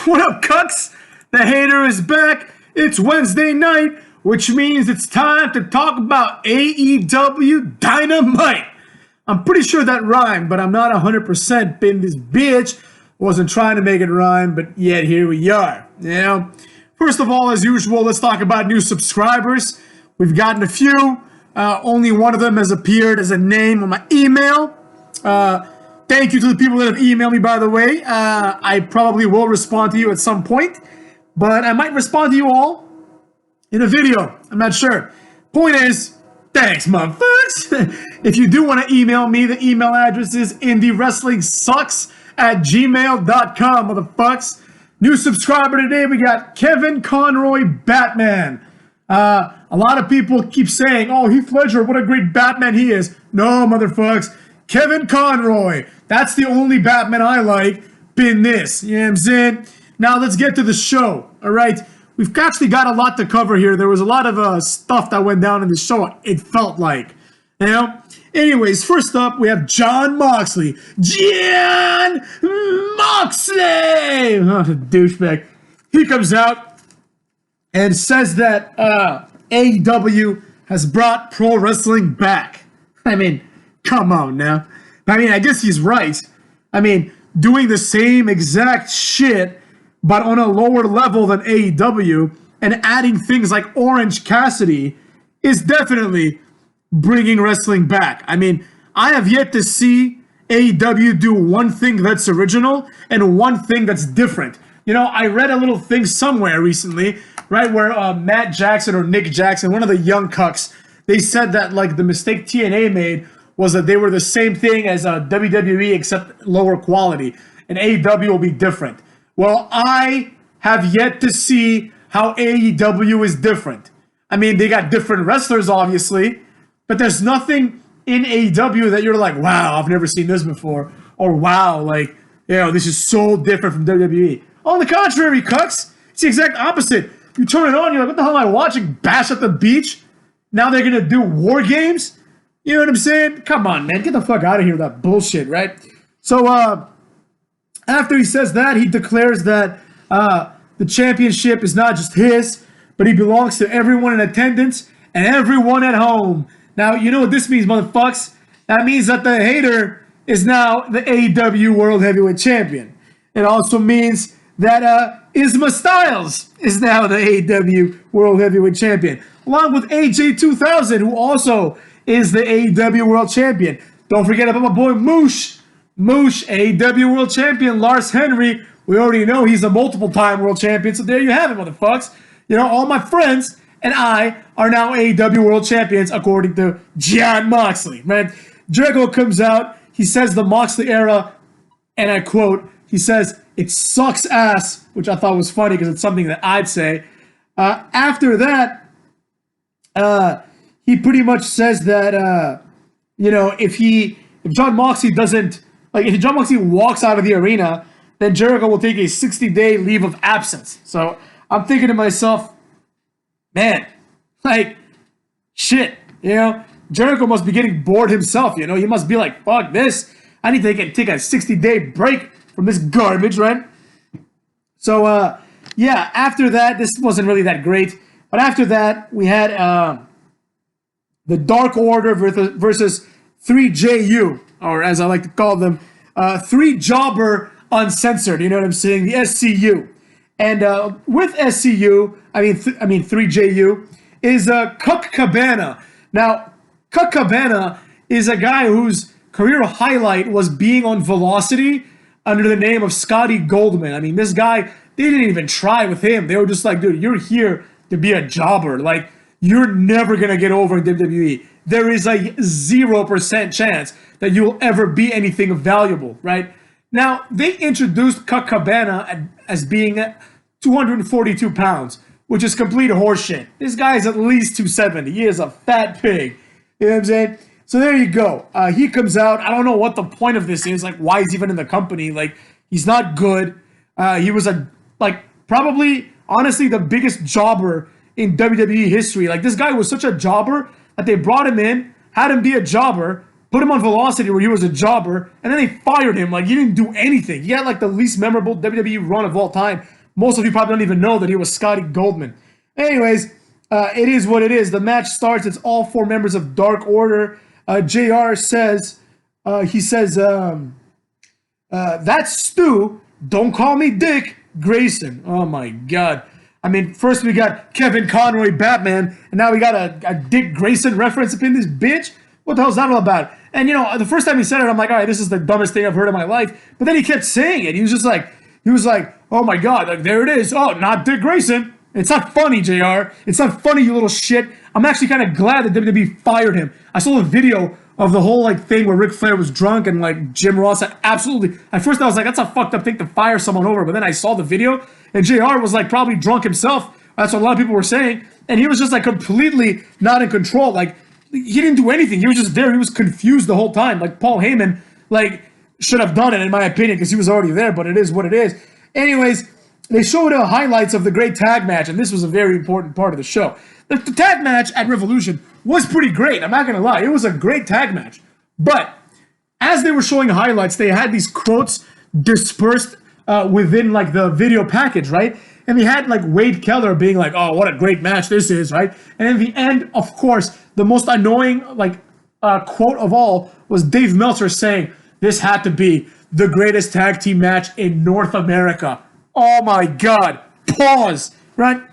What up, Cucks? The hater is back. It's Wednesday night, which means it's time to talk about AEW Dynamite. I'm pretty sure that rhymed, but I'm not 100% in this bitch. Wasn't trying to make it rhyme, but yet here we are. First of all, as usual, let's talk about new subscribers. We've gotten a few. Only one of them has appeared as a name on my email. Thank you to the people that have emailed me, by the way. I probably will respond to you at some point, but I might respond to you all in a video. I'm not sure. Point is, thanks, motherfuckers. If you do want to email me, the email address is indiewrestlingsucks@gmail.com, motherfuckers. New subscriber today, we got Kevin Conroy Batman. A lot of people keep saying, oh, Heath Ledger, what a great Batman he is. No, motherfuckers. Kevin Conroy. That's the only Batman I like. Been this. You know what I'm saying? Now let's get to the show. All right. We've actually got a lot to cover here. There was a lot of stuff that went down in the show. It felt like. Anyways, first up, we have Jon Moxley. Jon Moxley! Oh, douchebag. He comes out and says that AEW has brought pro wrestling back. I mean, come on now. I guess he's right. Doing the same exact shit, but on a lower level than AEW, and adding things like Orange Cassidy is definitely bringing wrestling back. I have yet to see AEW do one thing that's original and one thing that's different. I read a little thing somewhere recently, right, where Matt Jackson or Nick Jackson, one of the young cucks, they said that like the mistake TNA made was that they were the same thing as WWE except lower quality, and AEW will be different. Well, I have yet to see how AEW is different. They got different wrestlers, obviously, but there's nothing in AEW that you're like, wow, I've never seen this before, or wow, this is so different from WWE. On the contrary, cucks, it's the exact opposite. You turn it on, you're like, what the hell am I watching? Bash at the Beach? Now they're gonna do War Games? You know what I'm saying? Come on, man. Get the fuck out of here with that bullshit, right? So, after he says that, he declares that the championship is not just his, but he belongs to everyone in attendance and everyone at home. Now, you know what this means, motherfucks? That means that the hater is now the AEW World Heavyweight Champion. It also means that Isma Styles is now the AEW World Heavyweight Champion, along with AJ 2000, who also is the AEW World Champion. Don't forget about my boy Moosh. Moosh, AEW World Champion. Lars Henry, we already know he's a multiple-time World Champion, so there you have it, motherfucks. All my friends and I are now AEW World Champions, according to Jon Moxley, right? Jericho comes out, he says the Moxley era, and I quote, he says, it sucks ass, which I thought was funny because it's something that I'd say. After that, he pretty much says that, if Jon Moxley doesn't, if Jon Moxley walks out of the arena, then Jericho will take a 60-day leave of absence. So I'm thinking to myself, man, shit, Jericho must be getting bored himself, he must be like, fuck this, I need to take a 60-day break from this garbage, right? So, after that, this wasn't really that great, but after that, we had, the Dark Order versus 3JU, or as I like to call them, 3 Jobber Uncensored. You know what I'm saying? The SCU, and with SCU, 3JU is Cucked Cabana. Now, Cucked Cabana is a guy whose career highlight was being on Velocity under the name of Scotty Goldman. This guy, they didn't even try with him. They were just like, dude, you're here to be a jobber. You're never going to get over in WWE. There is a 0% chance that you will ever be anything valuable, right? Now, they introduced Cucked Cabana as being 242 pounds, which is complete horseshit. This guy is at least 270. He is a fat pig. You know what I'm saying? So there you go. He comes out. I don't know what the point of this is. Why he's even in the company. He's not good. He was probably, honestly, the biggest jobber in WWE history. This guy was such a jobber that they brought him in, had him be a jobber, put him on Velocity where he was a jobber, and then they fired him. He didn't do anything. He had the least memorable WWE run of all time Most of you probably don't even know that he was Scotty Goldman. Anyways, it is what it is. The match starts. It's all 4 members of Dark Order. JR says, that's Stu. Don't call me Dick Grayson. Oh my God. I mean, first we got Kevin Conroy, Batman, and now we got a Dick Grayson reference up in this bitch. What the hell's that all about? And, the first time he said it, I'm like, all right, this is the dumbest thing I've heard in my life. But then he kept saying it. He was like, oh my God, like, there it is. Oh, not Dick Grayson. It's not funny, JR. It's not funny, you little shit. I'm actually kind of glad that WWE fired him. I saw a video of the whole thing where Ric Flair was drunk and Jim Ross had absolutely. At first I was like, that's a fucked up thing to fire someone over. But then I saw the video and JR was probably drunk himself. That's what a lot of people were saying. And he was just completely not in control. He didn't do anything. He was just there. He was confused the whole time. Paul Heyman should have done it in my opinion because he was already there. But it is what it is. Anyways, they showed highlights of the great tag match, and this was a very important part of the show. The tag match at Revolution was pretty great. I'm not going to lie. It was a great tag match. But as they were showing highlights, they had these quotes dispersed within the video package, right? And they had Wade Keller being oh, what a great match this is, right? And in the end, of course, the most annoying quote of all was Dave Meltzer saying, this had to be the greatest tag team match in North America. Oh my God. Pause, right?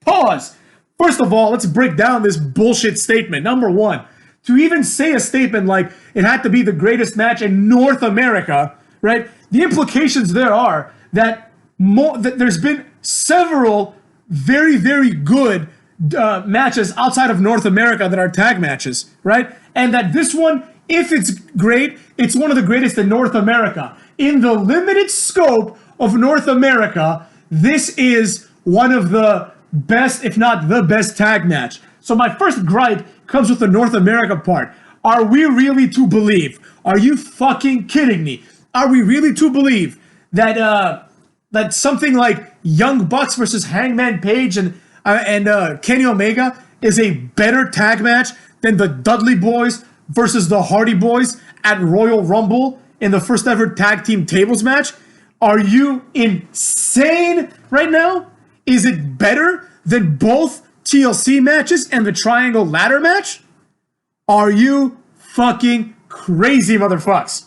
Pause. First of all, let's break down this bullshit statement. Number one, to even say a statement like it had to be the greatest match in North America, right? The implications there are that there's been several very, very good matches outside of North America that are tag matches, right? And that this one, if it's great, it's one of the greatest in North America. In the limited scope of North America, this is one of the best, if not the best tag match. So my first gripe comes with the North America part. Are we really to believe? Are you fucking kidding me? Are we really to believe that that something like Young Bucks versus Hangman Page and Kenny Omega is a better tag match than the Dudley Boys versus the Hardy Boys at Royal Rumble in the first ever tag team tables match? Are you insane right now? Is it better than both TLC matches and the Triangle Ladder match? Are you fucking crazy, motherfuckers?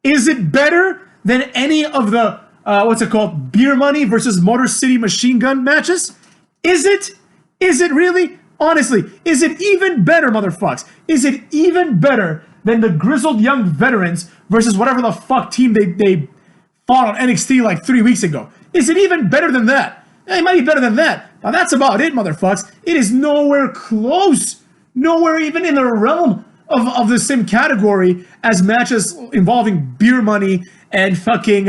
Is it better than any of the, Beer Money versus Motor City Machine Gun matches? Is it? Is it really? Honestly, is it even better, motherfuckers? Is it even better than the Grizzled Young Veterans versus whatever the fuck team they fought on NXT 3 weeks ago? Is it even better than that? It might be better than that. Now that's about it, motherfuckers. It is nowhere close, nowhere even in the realm of the same category as matches involving Beer Money and fucking,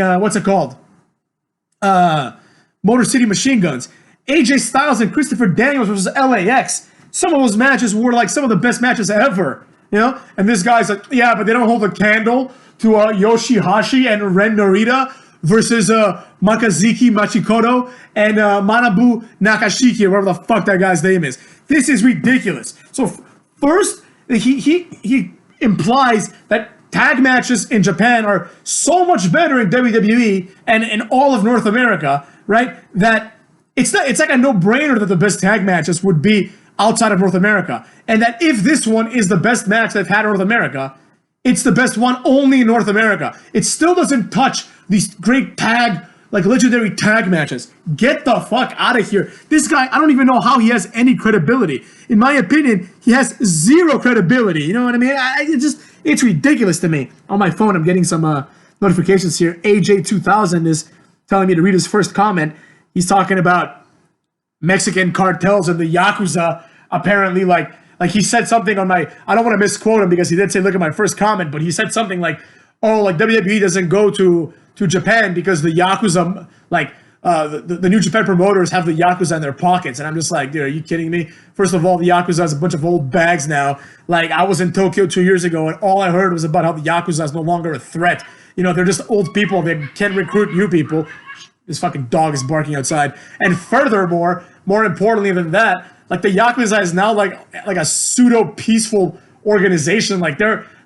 Motor City Machine Guns. AJ Styles and Christopher Daniels versus LAX. Some of those matches were some of the best matches ever, And this guy's yeah, but they don't hold a candle to Yoshihashi and Ren Narita versus Makazuki Machikoto and Manabu Nakashiki, or whatever the fuck that guy's name is. This is ridiculous. So first, he implies that tag matches in Japan are so much better in WWE and in all of North America, right? That it's a no-brainer that the best tag matches would be outside of North America. And that if this one is the best match they've had in North America, it's the best one only in North America. It still doesn't touch these great legendary tag matches. Get the fuck out of here. This guy, I don't even know how he has any credibility. In my opinion, he has zero credibility. You know what I mean? It's ridiculous to me. On my phone, I'm getting some notifications here. AJ2000 is telling me to read his first comment. He's talking about Mexican cartels and the Yakuza apparently he said something on my, I don't want to misquote him because he did say, look at my first comment, but he said something WWE doesn't go to Japan because the Yakuza, the New Japan promoters have the Yakuza in their pockets. And I'm just dude, are you kidding me? First of all, the Yakuza is a bunch of old bags now. I was in Tokyo 2 years ago and all I heard was about how the Yakuza is no longer a threat. They're just old people. They can't recruit new people. This fucking dog is barking outside. And furthermore, more importantly than that, the Yakuza is now like a pseudo peaceful organization.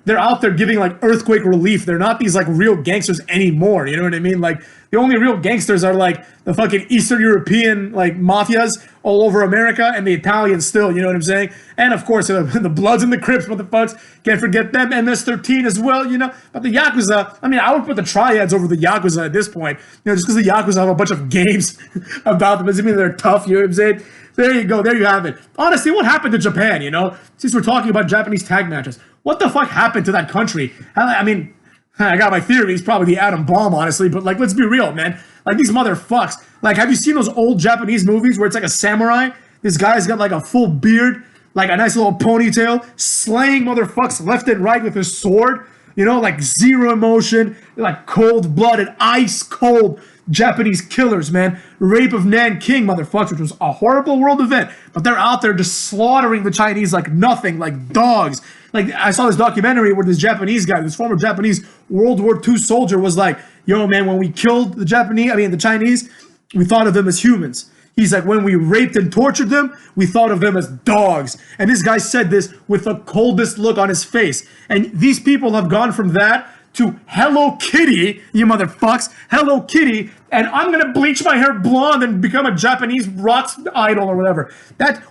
they're out there giving like earthquake relief. They're not these like real gangsters anymore. You know what I mean? Like the only real gangsters are like the fucking Eastern European like mafias all over America and the Italians still. You know what I'm saying? And of course the Bloods and the Crips, motherfuckers. Can't forget them. MS-13 as well. You know, but the Yakuza. I mean, I would put the Triads over the Yakuza at this point. You know, just because the Yakuza have a bunch of games about them doesn't mean they're tough. You know what I'm saying? There you go. There you have it. Honestly, what happened to Japan, you know? Since we're talking about Japanese tag matches, what the fuck happened to that country? I mean, I got my theories, probably the atom bomb, honestly, but like, let's be real, man. Like, these motherfucks. Like, have you seen those old Japanese movies where it's like a samurai? This guy's got like a full beard, like a nice little ponytail, slaying motherfucks left and right with his sword. You know, like zero emotion, like cold-blooded, ice-cold Japanese killers, man. Rape of Nanking, motherfuckers, which was a horrible world event. But they're out there just slaughtering the Chinese like nothing, like dogs. Like, I saw this documentary where this Japanese guy, this former Japanese World War II soldier was like, yo, man, when we killed the Chinese, we thought of them as humans. He's like, when we raped and tortured them, we thought of them as dogs. And this guy said this with the coldest look on his face. And these people have gone from that to Hello Kitty, you motherfucks, Hello Kitty, and I'm gonna bleach my hair blonde and become a Japanese rock idol or whatever.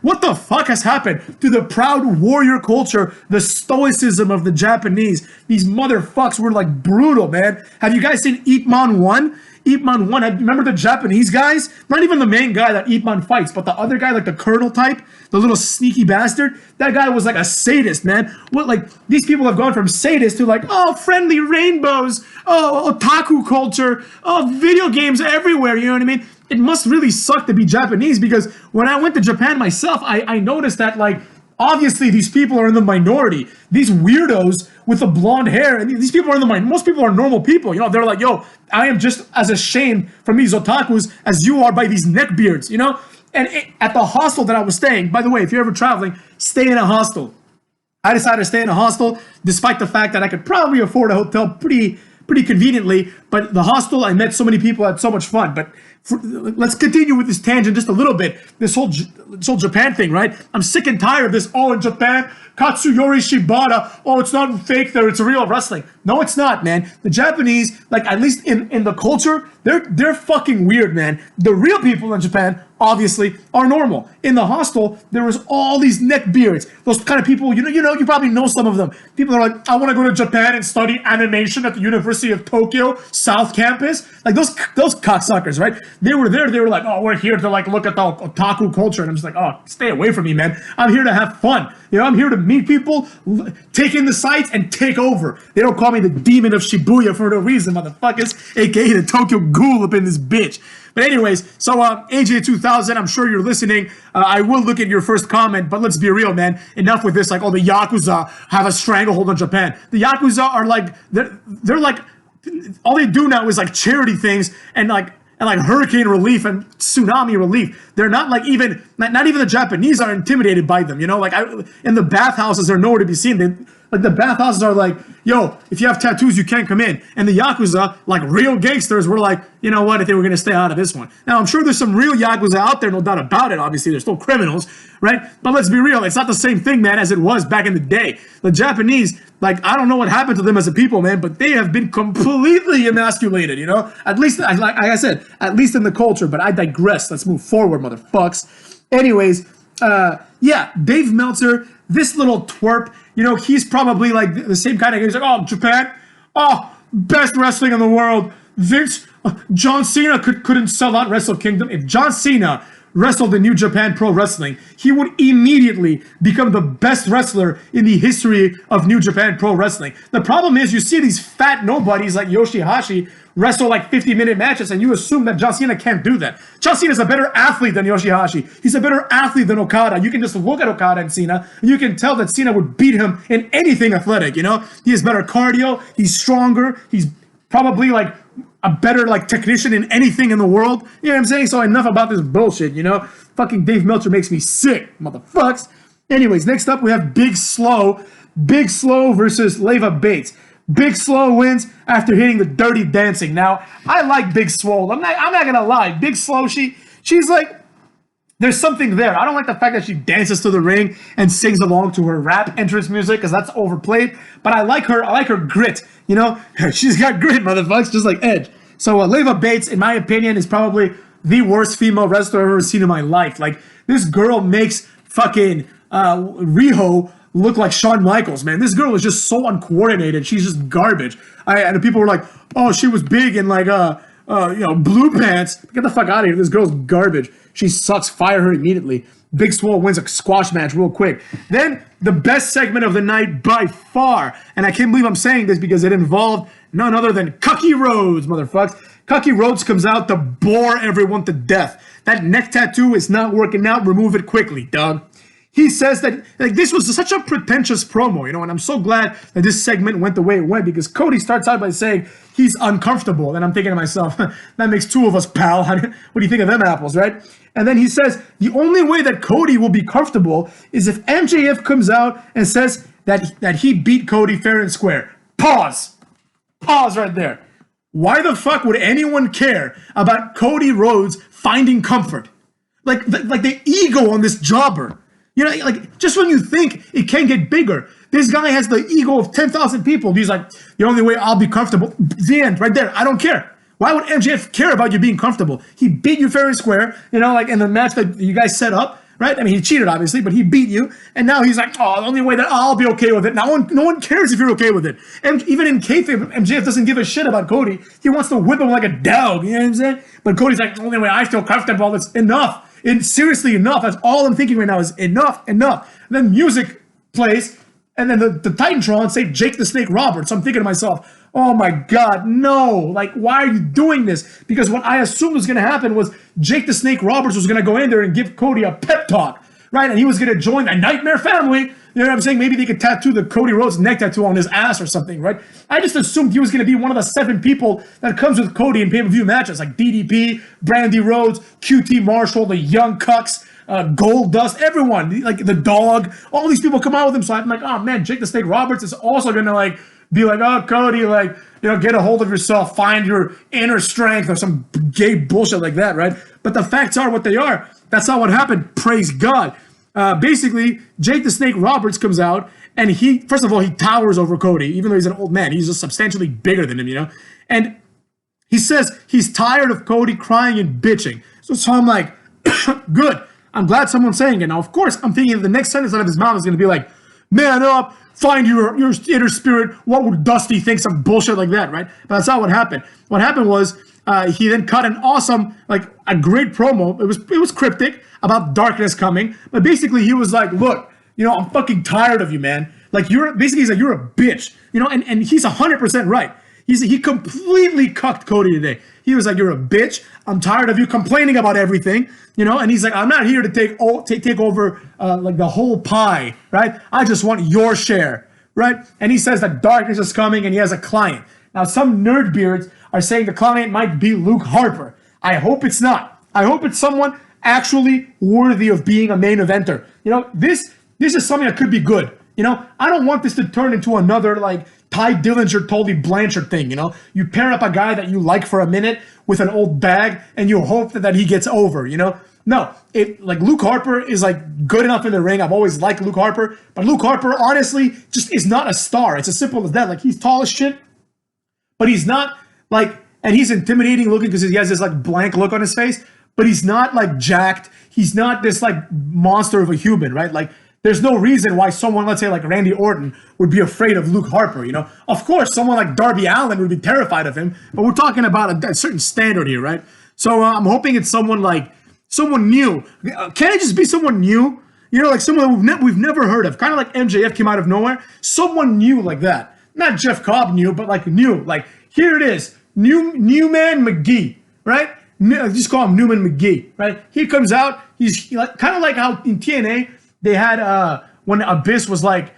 What the fuck has happened to the proud warrior culture, the stoicism of the Japanese? These motherfucks were like brutal, man. Have you guys seen Ip Man 1? Ip Man 1, remember the Japanese guys? Not even the main guy that Ip Man fights, but the other guy, like the colonel type, the little sneaky bastard. That guy was like a sadist, man. What, like, these people have gone from sadist to like, oh, friendly rainbows, oh, otaku culture, oh, video games everywhere, you know what I mean? It must really suck to be Japanese, because when I went to Japan myself, I noticed that, like, obviously these people are in the minority. These weirdos with the blonde hair, and these people are in the minority. Most people are normal people, you know? They're like, yo, I am just as ashamed from these otakus as you are by these neckbeards, you know? And at the hostel that I was staying, by the way, if you're ever traveling, stay in a hostel. I decided to stay in a hostel, despite the fact that I could probably afford a hotel pretty conveniently. But the hostel, I met so many people, I had so much fun. But let's continue with this tangent just a little bit. This whole Japan thing, right? I'm sick and tired of this. Oh, in Japan, Katsuyori Shibata. Oh, it's not fake there. It's real wrestling. No, it's not, man. The Japanese, like, at least in the culture, they're fucking weird, man. The real people in Japan, obviously, are normal. In the hostel, there was all these neck beards. Those kind of people, you probably know some of them. People are like, I want to go to Japan and study animation at the University of Tokyo South Campus. Like, those cocksuckers, right? They were there. They were like, oh, we're here to like look at the otaku culture. And I'm just like, oh, stay away from me, man. I'm here to have fun. You know, I'm here to meet people, take in the sights, and take over. They don't call me the demon of Shibuya for no reason, motherfuckers. AKA the Tokyo Ghoul up in this bitch. But anyways, so AJ2000, I'm sure you're listening. I will look at your first comment, but let's be real, man. Enough with this, like, oh, the Yakuza have a stranglehold on Japan. The Yakuza are like, they're like, all they do now is like charity things and like hurricane relief and tsunami relief. They're not like not even the Japanese are intimidated by them, you know? Like, in the bathhouses, they're nowhere to be seen. Like, the bathhouses are like, yo, if you have tattoos, you can't come in. And the Yakuza, like real gangsters, were like, you know what, if they were going to stay out of this one. Now, I'm sure there's some real Yakuza out there, no doubt about it. Obviously, they're still criminals, right? But let's be real. It's not the same thing, man, as it was back in the day. The Japanese, like, I don't know what happened to them as a people, man, but they have been completely emasculated, you know? At least, like I said, at least in the culture. But I digress. Let's move forward, motherfucks. Anyways, yeah, Dave Meltzer, this little twerp, you know, he's probably like the same kind of guy. He's like, oh, Japan, oh, best wrestling in the world. Vince, John Cena couldn't sell out Wrestle Kingdom. If John Cena wrestled in New Japan Pro Wrestling, he would immediately become the best wrestler in the history of New Japan Pro Wrestling. The problem is, you see these fat nobodies like Yoshihashi wrestle like 50-minute matches, and you assume that John Cena can't do that. John Cena is a better athlete than Yoshihashi. He's a better athlete than Okada. You can just look at Okada and Cena, and you can tell that Cena would beat him in anything athletic, you know? He has better cardio, he's stronger, he's probably like a better like technician in anything in the world. You know what I'm saying? So enough about this bullshit, you know? Fucking Dave Meltzer makes me sick, motherfucks. Anyways, next up we have Big Slow. Big Slow versus Leva Bates. Big Slow wins after hitting the Dirty Dancing. Now, I like Big Swole. I'm not gonna lie. Big Slow, she's like, there's something there. I don't like the fact that she dances to the ring and sings along to her rap entrance music because that's overplayed. But I like her. I like her grit. You know, she's got grit, motherfuckers, just like Edge. So Leva Bates, in my opinion, is probably the worst female wrestler I've ever seen in my life. Like, this girl makes fucking Riho look like Shawn Michaels, man. This girl is just so uncoordinated. She's just garbage. And people were like, oh, she was big in like blue pants. Get the fuck out of here. This girl's garbage. She sucks. Fire her immediately. Big Swole wins a squash match real quick. Then the best segment of the night by far, and I can't believe I'm saying this because it involved none other than Cucked Rhodes, motherfuckers. Cucked Rhodes comes out to bore everyone to death. That neck tattoo is not working out. Remove it quickly, dog. He says that like this was such a pretentious promo, you know, and I'm so glad that this segment went the way it went because Cody starts out by saying he's uncomfortable. And I'm thinking to myself, that makes two of us, pal. What do you think of them apples, right? And then he says the only way that Cody will be comfortable is if MJF comes out and says that he beat Cody fair and square. Pause. Pause right there. Why the fuck would anyone care about Cody Rhodes finding comfort? Like the ego on this jobber. You know, like, just when you think it can get bigger, this guy has the ego of 10,000 people. He's like, the only way I'll be comfortable, the end, right there. I don't care. Why would MJF care about you being comfortable? He beat you fair and square, you know, like in the match that you guys set up, right? I mean, he cheated, obviously, but he beat you. And now he's like, oh, the only way that I'll be okay with it. No one cares if you're okay with it. And even in kayfabe, MJF doesn't give a shit about Cody. He wants to whip him like a dog, you know what I'm saying? But Cody's like, the only way I feel comfortable is enough. Seriously, enough. That's all I'm thinking right now is enough. And then music plays, and then the Titantron say Jake the Snake Roberts. So I'm thinking to myself, oh my God, no. Like, why are you doing this? Because what I assumed was going to happen was Jake the Snake Roberts was going to go in there and give Cody a pep talk, right? And he was going to join the Nightmare family. You know what I'm saying? Maybe they could tattoo the Cody Rhodes neck tattoo on his ass or something, right? I just assumed he was going to be one of the 7 people that comes with Cody in pay-per-view matches, like DDP, Brandy Rhodes, QT Marshall, the Young Cucks, Gold Dust, everyone, like the Dog. All these people come out with him. So I'm like, oh man, Jake the Snake Roberts is also going to like be like, oh Cody, like, you know, get a hold of yourself, find your inner strength or some gay bullshit like that, right? But the facts are what they are. That's not what happened. Praise God. Basically, Jake the Snake Roberts comes out, and he, first of all, he towers over Cody, even though he's an old man. He's just substantially bigger than him, you know? And he says he's tired of Cody crying and bitching. So I'm like, good. I'm glad someone's saying it. Now, of course, I'm thinking the next sentence out of his mouth is going to be like, man up, find your inner spirit. What would Dusty think? Some bullshit like that, right? But that's not what happened. What happened was he then cut an awesome, like a great promo. It was cryptic about darkness coming, but basically he was like, look, you know, I'm fucking tired of you, man. Like he's like, you're a bitch, you know, and he's 100% right. He completely cucked Cody today. He was like, you're a bitch. I'm tired of you complaining about everything, you know, and he's like, I'm not here to take over like the whole pie, right? I just want your share, right? And he says that darkness is coming and he has a client. Now, some nerdbeards are saying the client might be Luke Harper. I hope it's not. I hope it's someone actually worthy of being a main eventer. You know, this is something that could be good. You know, I don't want this to turn into another like Ty Dillinger, Tully Blanchard thing. You know, you pair up a guy that you like for a minute with an old bag and you hope that he gets over, you know? No, like Luke Harper is like good enough in the ring. I've always liked Luke Harper, but Luke Harper honestly just is not a star. It's as simple as that. Like he's tall as shit, but he's not like, and he's intimidating looking because he has this like blank look on his face, but he's not like jacked. He's not this like monster of a human, right? Like there's no reason why someone, let's say like Randy Orton, would be afraid of Luke Harper, you know? Of course, someone like Darby Allin would be terrified of him, but we're talking about a certain standard here, right? So I'm hoping it's someone new. Can it just be someone new? You know, like someone we've never heard of, kind of like MJF came out of nowhere. Someone new like that. Not Jeff Cobb new, but like new. Like here it is, Newman McGee, right? Just call him Newman McGee, right? He comes out. He's like, kind of like how in TNA they had when Abyss was like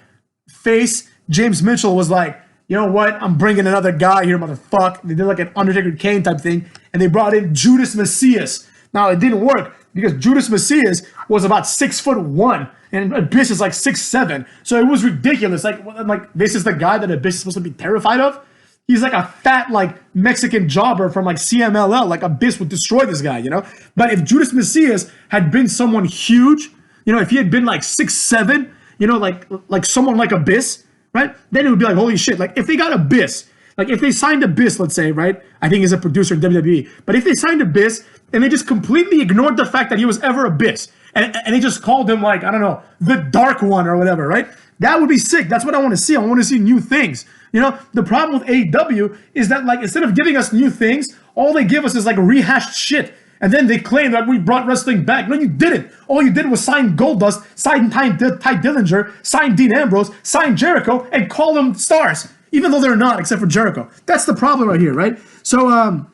face, James Mitchell was like, you know what? I'm bringing another guy here, motherfucker. They did like an Undertaker Kane type thing, and they brought in Judas Messias. Now it didn't work because Judas Messias was about 6'1", and Abyss is like 6'7". So it was ridiculous. Like this is the guy that Abyss is supposed to be terrified of. He's like a fat, like, Mexican jobber from, like, CMLL. Like, Abyss would destroy this guy, you know? But if Judas Messias had been someone huge, you know, if he had been, like, 6'7", you know, like someone like Abyss, right? Then it would be like, holy shit. Like, if they got Abyss, like, if they signed Abyss, let's say, right? I think he's a producer in WWE. But if they signed Abyss and they just completely ignored the fact that he was ever Abyss, and they just called him, like, I don't know, the Dark One or whatever, right? That would be sick. That's what I want to see. I want to see new things. You know, the problem with AEW is that, like, instead of giving us new things, all they give us is, like, rehashed shit. And then they claim that we brought wrestling back. No, you didn't. All you did was sign Goldust, sign Ty Dillinger, sign Dean Ambrose, sign Jericho, and call them stars, even though they're not, except for Jericho. That's the problem right here, right? So,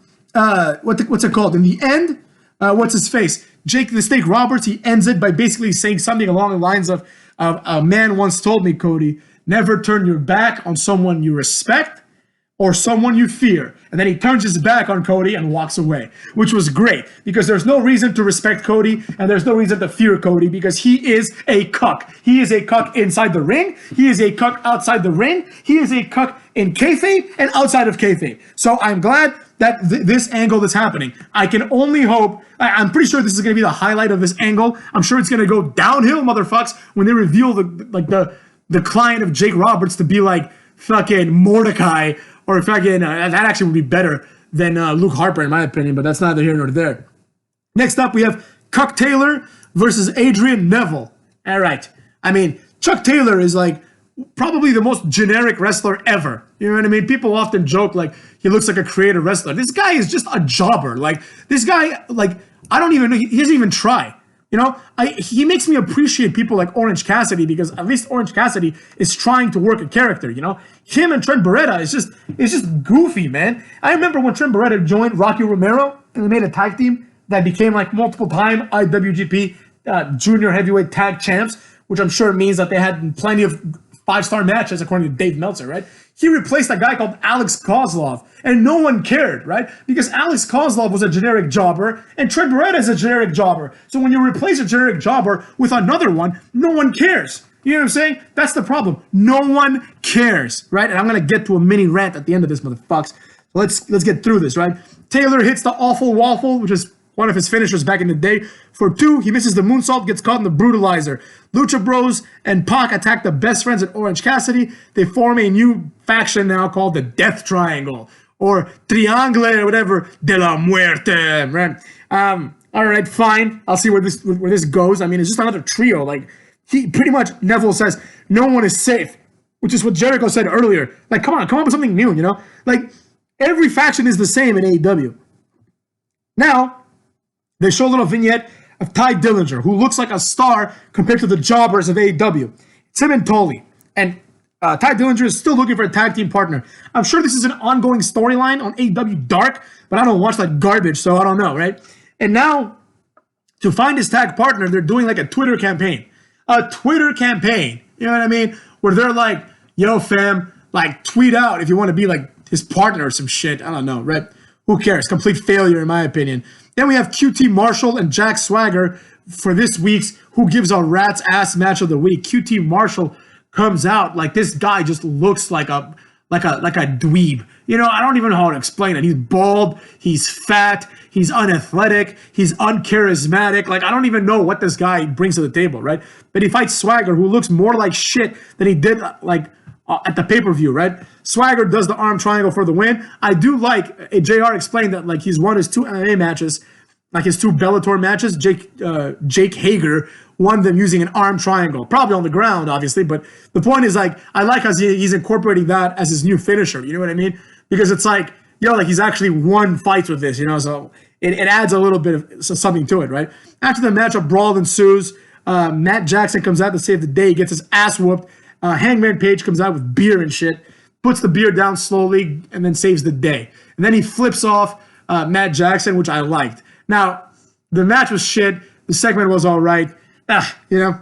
what's it called? In the end, what's his face? Jake the Snake Roberts, he ends it by basically saying something along the lines of, a man once told me, Cody, never turn your back on someone you respect or someone you fear. And then he turns his back on Cody and walks away, which was great because there's no reason to respect Cody and there's no reason to fear Cody because he is a cuck. He is a cuck inside the ring. He is a cuck outside the ring. He is a cuck in kayfabe and outside of kayfabe. So I'm glad that this angle is happening. I can only hope, I'm pretty sure this is going to be the highlight of this angle. I'm sure it's going to go downhill, motherfucks, when they reveal the client of Jake Roberts to be like fucking Mordecai or fucking, that actually would be better than Luke Harper in my opinion, but that's neither here nor there. Next up, we have Cuck Taylor versus Adrian Neville. All right. I mean, Chuck Taylor is like probably the most generic wrestler ever. You know what I mean? People often joke like he looks like a creative wrestler. This guy is just a jobber. Like this guy, like I don't even know. He doesn't even try. You know, he makes me appreciate people like Orange Cassidy because at least Orange Cassidy is trying to work a character. You know, him and Trent Beretta is just goofy, man. I remember when Trent Beretta joined Rocky Romero and they made a tag team that became like multiple time IWGP Junior Heavyweight Tag Champs, which I'm sure means that they had plenty of 5-star matches according to Dave Meltzer, right? He replaced a guy called Alex Kozlov, and no one cared, right? Because Alex Kozlov was a generic jobber, and Trent Beretta is a generic jobber. So when you replace a generic jobber with another one, no one cares. You know what I'm saying? That's the problem. No one cares, right? And I'm gonna get to a mini rant at the end of this, motherfucks. So let's get through this, right? Taylor hits the awful waffle, which is one of his finishers back in the day. For 2, he misses the moonsault, gets caught in the brutalizer. Lucha Bros and Pac attack the best friends at Orange Cassidy. They form a new faction now called the Death Triangle or Triangle or whatever de la Muerte. Right? All right, fine. I'll see where this goes. I mean, it's just another trio. Like he pretty much Neville says no one is safe, which is what Jericho said earlier. Like, come up with something new. You know, like every faction is the same in AEW. Now. They show a little vignette of Ty Dillinger, who looks like a star compared to the jobbers of AEW. It's him and Tully. And Ty Dillinger is still looking for a tag team partner. I'm sure this is an ongoing storyline on AEW Dark, but I don't watch that garbage, so I don't know, right? And now, to find his tag partner, they're doing like a Twitter campaign. A Twitter campaign. You know what I mean? Where they're like, yo, fam, like, tweet out if you want to be like his partner or some shit. I don't know, right? Who cares? Complete failure, in my opinion. Then we have QT Marshall and Jack Swagger for this week's Who Gives a Rat's Ass match of the week. QT Marshall comes out like this guy just looks like a dweeb. You know, I don't even know how to explain it. He's bald, he's fat, he's unathletic, he's uncharismatic. Like I don't even know what this guy brings to the table, right? But he fights Swagger, who looks more like shit than he did like at the pay-per-view, right? Swagger does the arm triangle for the win. I do like, JR explained that like he's won his 2 MMA matches, like his 2 Bellator matches. Jake Hager won them using an arm triangle, probably on the ground, obviously. But the point is like, I like how he's incorporating that as his new finisher. You know what I mean? Because it's like, yo, like he's actually won fights with this, you know? So it adds a little bit of something to it, right? After the match, a brawl ensues. Matt Jackson comes out to save the day, gets his ass whooped. Hangman Page comes out with beer and shit, puts the beer down slowly, and then saves the day. And then he flips off Matt Jackson, which I liked. Now, the match was shit. The segment was all right. You know.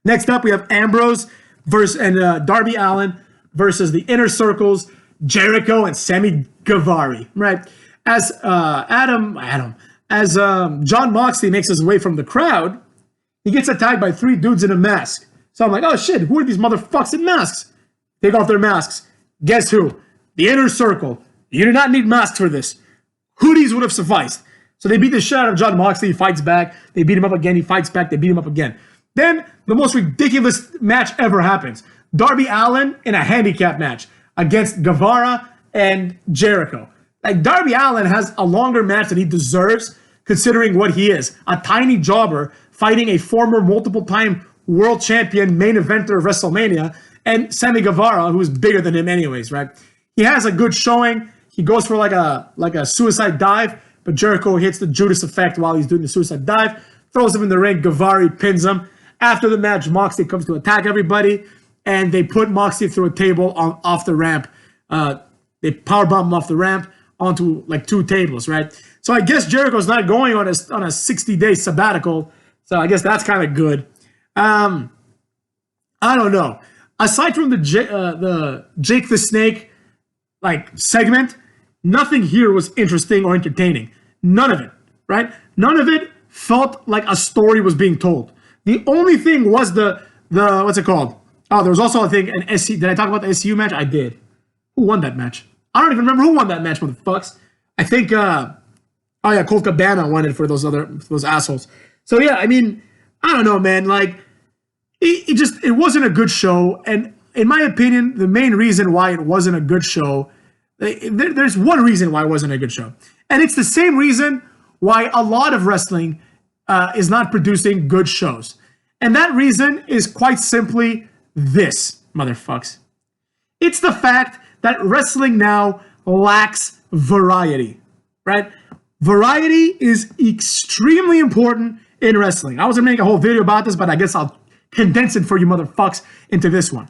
Next up, we have Ambrose and Darby Allin versus the Inner Circles, Jericho and Sammy Guevara. Right. As John Moxley makes his way from the crowd, he gets attacked by 3 dudes in a mask. So I'm like, oh shit, who are these motherfuckers in masks? Take off their masks. Guess who? the inner circle. You do not need masks for this. Hoodies would have sufficed. So they beat the shit out of Jon Moxley. He fights back. They beat him up again. He fights back. They beat him up again. Then the most ridiculous match ever happens. Darby Allin in a handicap match against Guevara and Jericho. Like, Darby Allin has a longer match than he deserves, considering what he is. A tiny jobber fighting a former multiple-time world champion main eventer of WrestleMania, and Sammy Guevara, who is bigger than him anyways, right? He has a good showing. He goes for like a suicide dive, but Jericho hits the Judas effect while he's doing the suicide dive, throws him in the ring. Guevara pins him. After the match, Moxley comes to attack everybody, and they put Moxley through a table off the ramp. They powerbomb him off the ramp onto like 2 tables, right? So I guess Jericho's not going on a 60-day sabbatical, so I guess that's kind of good. I don't know. Aside from the Jake the Snake like segment, nothing here was interesting or entertaining. None of it, right? None of it felt like a story was being told. The only thing was the what's it called? Oh, there was also, I think, an SC. Did I talk about the SCU match? I did. Who won that match? I don't even remember who won that match, motherfucks. I think, Colt Cabana won it for those assholes. So yeah, I mean, I don't know, man. Like, it wasn't a good show, and in my opinion, the main reason why it wasn't a good show, there's one reason why it wasn't a good show, and it's the same reason why a lot of wrestling is not producing good shows, and that reason is quite simply this, motherfucks. It's the fact that wrestling now lacks variety, right? Variety is extremely important in wrestling. I was gonna make a whole video about this, but I guess I'll condense it for you motherfucks into this one.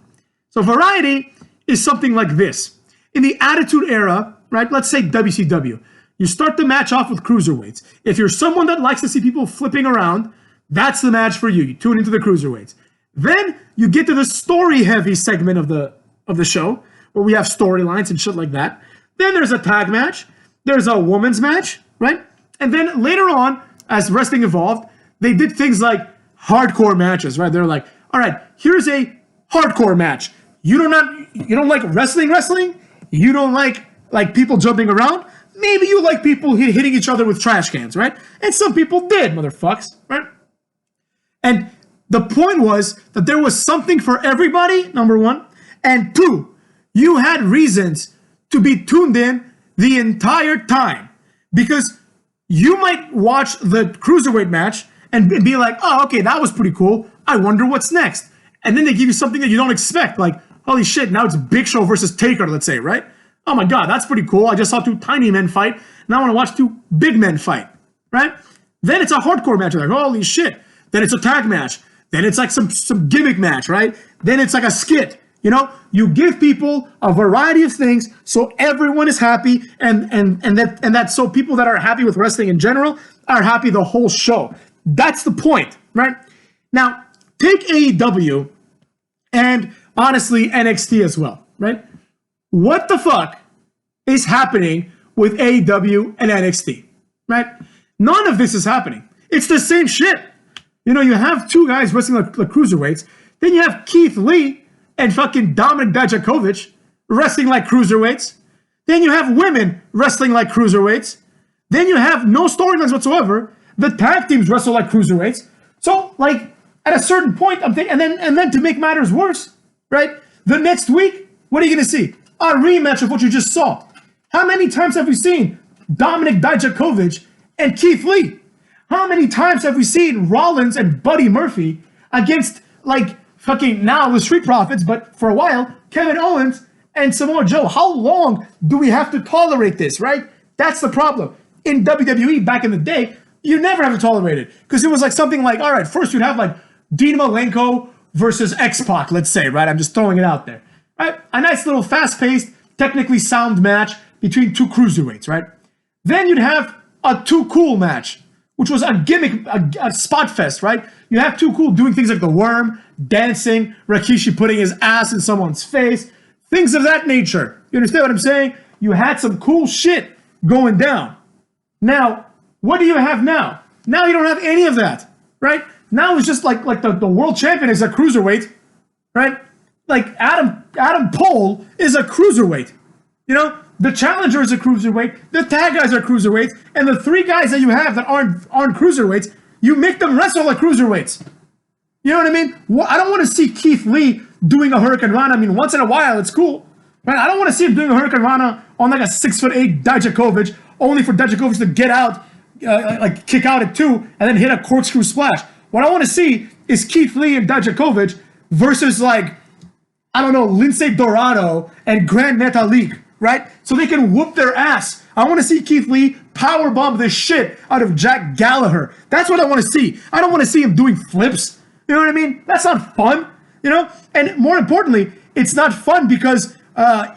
So variety is something like this. In the Attitude Era, right, let's say WCW, you start the match off with cruiserweights. If you're someone that likes to see people flipping around, that's the match for you. You tune into the cruiserweights. Then you get to the story-heavy segment of the show, where we have storylines and shit like that. Then there's a tag match. There's a women's match, right? And then later on, as wrestling evolved, they did things like hardcore matches, right? They're like, all right, here's a hardcore match. You don't like wrestling? You don't like people jumping around? Maybe you like people hitting each other with trash cans, right? And some people did, motherfucks, right? And the point was that there was something for everybody, number one. And two, you had reasons to be tuned in the entire time. Because you might watch the cruiserweight match and be like, oh, okay, that was pretty cool. I wonder what's next. And then they give you something that you don't expect. Like, holy shit, now it's Big Show versus Taker, let's say, right? Oh my God, that's pretty cool. I just saw 2 tiny men fight. Now I want to watch 2 big men fight, right? Then it's a hardcore match. You're like, holy shit. Then it's a tag match. Then it's like some gimmick match, right? Then it's like a skit. You know, you give people a variety of things so everyone is happy, and that so people that are happy with wrestling in general are happy the whole show. That's the point, right? Now, take AEW and honestly NXT as well, right? What the fuck is happening with AEW and NXT, right? None of this is happening. It's the same shit. You know, you have 2 guys wrestling like cruiserweights. Then you have Keith Lee and fucking Dominik Dijakovic wrestling like cruiserweights. Then you have women wrestling like cruiserweights. Then you have no storylines whatsoever. The tag teams wrestle like cruiserweights. So, like, at a certain point, I'm thinking, and then to make matters worse, right? The next week, what are you gonna see? A rematch of what you just saw. How many times have we seen Dominik Dijakovic and Keith Lee? How many times have we seen Rollins and Buddy Murphy against, like, fucking now the Street Profits, but for a while, Kevin Owens and Samoa Joe? How long do we have to tolerate this, right? That's the problem. In WWE back in the day, you never have to tolerate it. Because it was like something like, all right, first you'd have like Dean Malenko versus X-Pac, let's say, right? I'm just throwing it out there. Right? A nice little fast-paced, technically sound match between 2 cruiserweights, right? Then you'd have a Too Cool match, which was a gimmick, a spot fest, right? You have Too Cool doing things like the worm, dancing, Rikishi putting his ass in someone's face, things of that nature. You understand what I'm saying? You had some cool shit going down. Now, what do you have now? Now you don't have any of that, right? Now it's just like the world champion is a cruiserweight, right? Like Adam Cole is a cruiserweight. You know, the challenger is a cruiserweight, the tag guys are cruiserweights, and the 3 guys that you have that aren't cruiserweights, you make them wrestle like cruiserweights. You know what I mean? Well, I don't want to see Keith Lee doing a Hurricane Rana. I mean, once in a while, it's cool. Right? I don't want to see him doing a Hurricane Rana on like a 6'8" Dijakovic, only for Dijakovic to get out, like kick out at 2, and then hit a corkscrew splash. What I want to see is Keith Lee and Dijakovic versus like, I don't know, Lindsay Dorado and Grand Metalik, right? So they can whoop their ass. I want to see Keith Lee powerbomb the shit out of Jack Gallagher. That's what I want to see. I don't want to see him doing flips. You know what I mean? That's not fun, you know? And more importantly, it's not fun because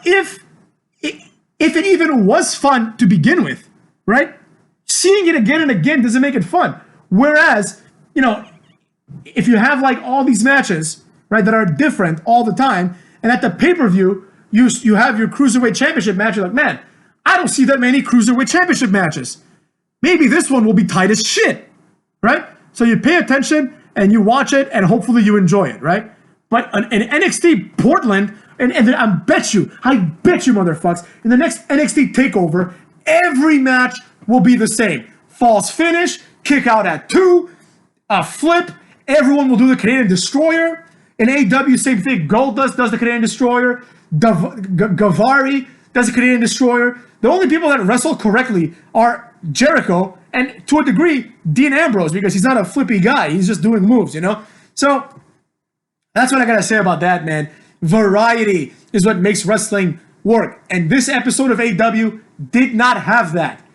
if it even was fun to begin with, right? Seeing it again and again doesn't make it fun. Whereas, you know, if you have like all these matches, right, that are different all the time, and at the pay-per-view, you have your Cruiserweight Championship match, you're like, man, I don't see that many Cruiserweight Championship matches. Maybe this one will be tight as shit, right? So you pay attention, and you watch it, and hopefully you enjoy it, right? But in NXT Portland, and I bet you, motherfuckers, in the next NXT TakeOver, every match will be the same. False finish, kick out at 2, a flip, everyone will do the Canadian Destroyer. In AEW, same thing. Goldust does the Canadian Destroyer. Gavari does the Canadian Destroyer. The only people that wrestle correctly are Jericho and, to a degree, Dean Ambrose, because he's not a flippy guy. He's just doing moves, you know? So that's what I got to say about that, man. Variety is what makes wrestling work. And this episode of AEW did not have that.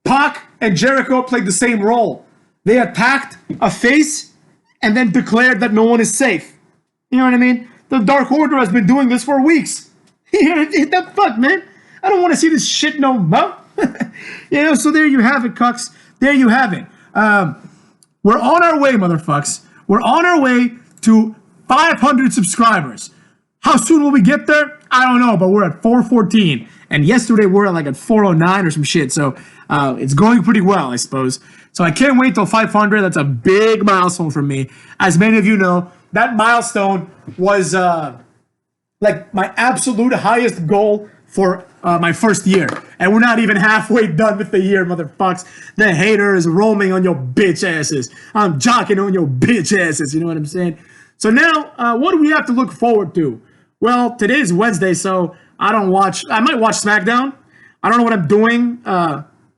Pac and Jericho played the same role. They attacked a face and then declared that no one is safe. You know what I mean? The Dark Order has been doing this for weeks. The fuck, man? I don't want to see this shit no more. You know, so there you have it, cucks. There you have it. We're on our way, motherfucks. We're on our way to 500 subscribers. How soon will we get there? I don't know, but we're at 414. And yesterday we were like at 409 or some shit. So it's going pretty well, I suppose. So I can't wait till 500. That's a big milestone for me. As many of you know, that milestone was like my absolute highest goal for my first year. And we're not even halfway done with the year, motherfucks. The hater is roaming on your bitch asses. I'm jocking on your bitch asses. You know what I'm saying? So now, what do we have to look forward to? Well, today's Wednesday, so I might watch SmackDown. I don't know what I'm doing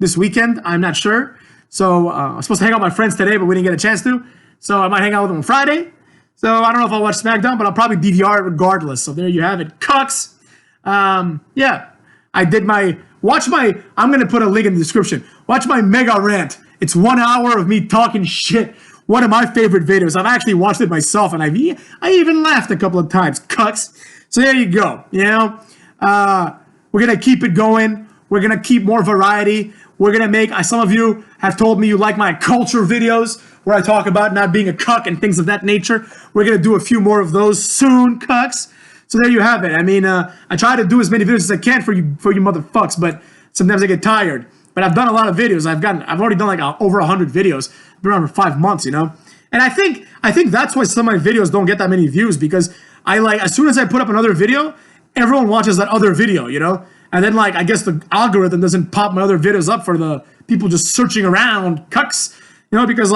this weekend. I'm not sure. So I was supposed to hang out with my friends today, but we didn't get a chance to. So I might hang out with them on Friday. So I don't know if I'll watch SmackDown, but I'll probably DVR it regardless. So there you have it. Cucks. Yeah. I did I'm going to put a link in the description. Watch my mega rant. It's 1 hour of me talking shit. One of my favorite videos. I've actually watched it myself, and I even laughed a couple of times. Cucks. So there you go. You know, we're going to keep it going. We're going to keep more variety. We're going to make, some of you have told me you like my culture videos where I talk about not being a cuck and things of that nature. We're going to do a few more of those soon, cucks. So there you have it. I mean, I try to do as many videos as I can for you motherfucks, but sometimes I get tired. But I've done a lot of videos. I've already done like over 100 videos. I've been around for 5 months, you know? And I think that's why some of my videos don't get that many views, because as soon as I put up another video, everyone watches that other video, you know? And then I guess the algorithm doesn't pop my other videos up for the people just searching around, cucks, you know, because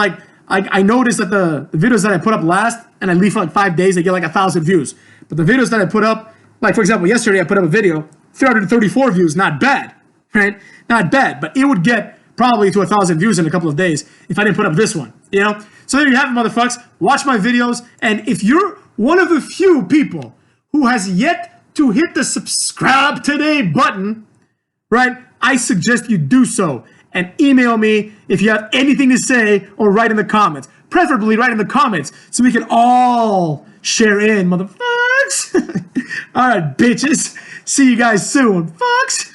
I noticed that the videos that I put up last and I leave for 5 days, they get 1,000 views. But the videos that I put up, for example, yesterday I put up a video, 334 views, not bad, right? Not bad, but it would get probably to 1,000 views in a couple of days if I didn't put up this one, you know? So there you have it, motherfucks. Watch my videos, and if you're one of the few people who has yet to hit the subscribe today button, right, I suggest you do so. And email me if you have anything to say, or write in the comments. Preferably write in the comments so we can all share in, motherfuckers. All right, bitches. See you guys soon. Fucks.